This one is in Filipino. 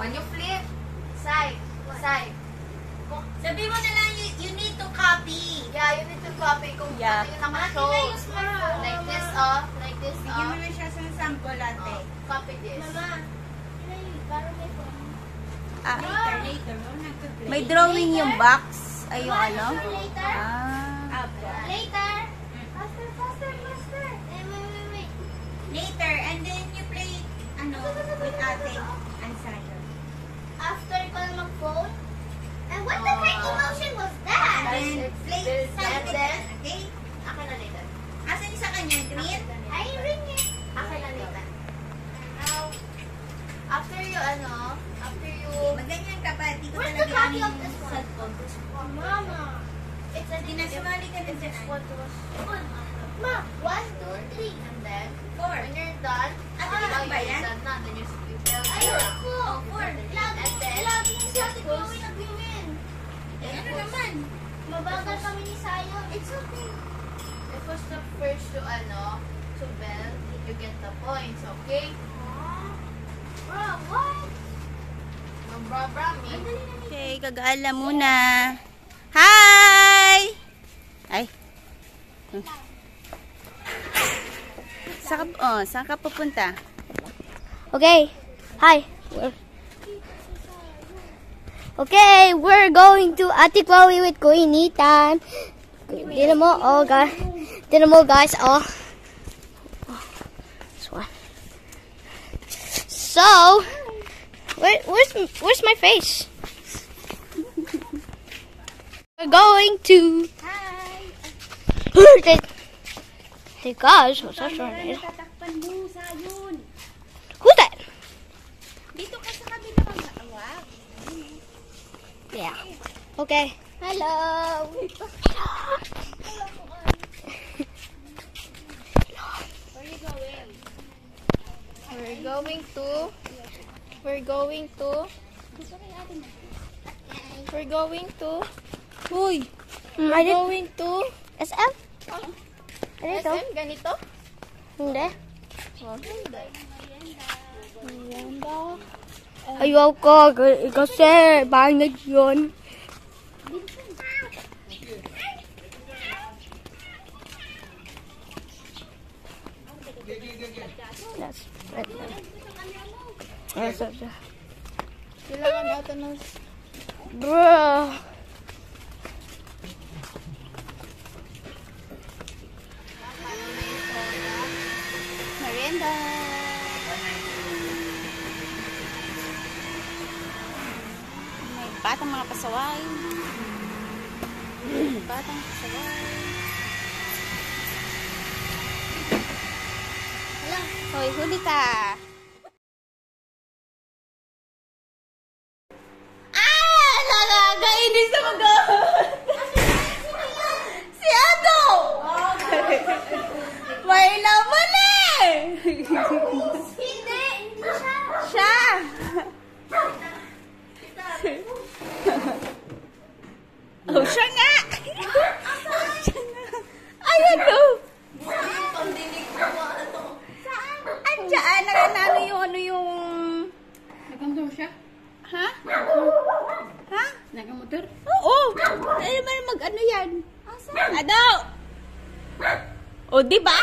When you flip, side, side. Sabi mo na lang, you need to copy. Yeah, you need to copy kung Yeah. ano yung nakashow. Like this, like this, Bigyan mo na siya sa sample ate. Copy this. Ah, Later, nagpa-play. may drawing yung box. Ay, yung ano? Later. Ah. Later. Faster, faster, faster. Wait. Later, and then you play, with ate and Sayo. After ko na mag-phone. And what the heck emotion was that? And then, play And something. then, Okay? akin na later. Asan yung sa kanya? Green? Ay, ring it. Akin na later. Now, after you, Magganyan ka pa, di ko where's the talaga copy of this one? cellphone. Mama. It's a Dinasumali ka din dyan. what was Ma, 1, 2, 3. And then, 4. when you're done, Ate, ilan ba yan? done na, then you spell Ayoko. 4. And then, lagi ni si Ate Chloe nag-win. Ano naman? Mabagal kami ni Sayo. It's okay. If was the first to bell, you get the points, okay? Bro, what? Bro, me. Okay, gagaala muna. Hi! Ay. Saan ka pupunta? Okay. Hi. Okay, we're going to Ate Chloe with Kuya Nathan. Dito mo, guys. Dito mo, guys, This one. So, where's my face? We're going to. Hi. Hey guys, what's that? Tatakpan mo, Sayon. Who's that? Dito ka sa kabila mag-awak. Yeah. Okay. Hello. Uy! Going to SM? Ganito? Ganito? Hindi. Ayoko kasi bangag yun. That's right. Kailangan natin ng... Bro. Merienda! May batang mga pasaway. Batang pasaway. Hoy, huli ka! Ah! Nakakainis na mag-ahon! Si Ado! May naman eh! Hindi siya. Siya! Oh, siya nga! Siya nga! Ayan o! Andiyan! Ano yung... Nagkamdaw siya? Ha? Ha? Nagkamotor? Oo! Ano naman mag-ano yan? Ado! O, diba?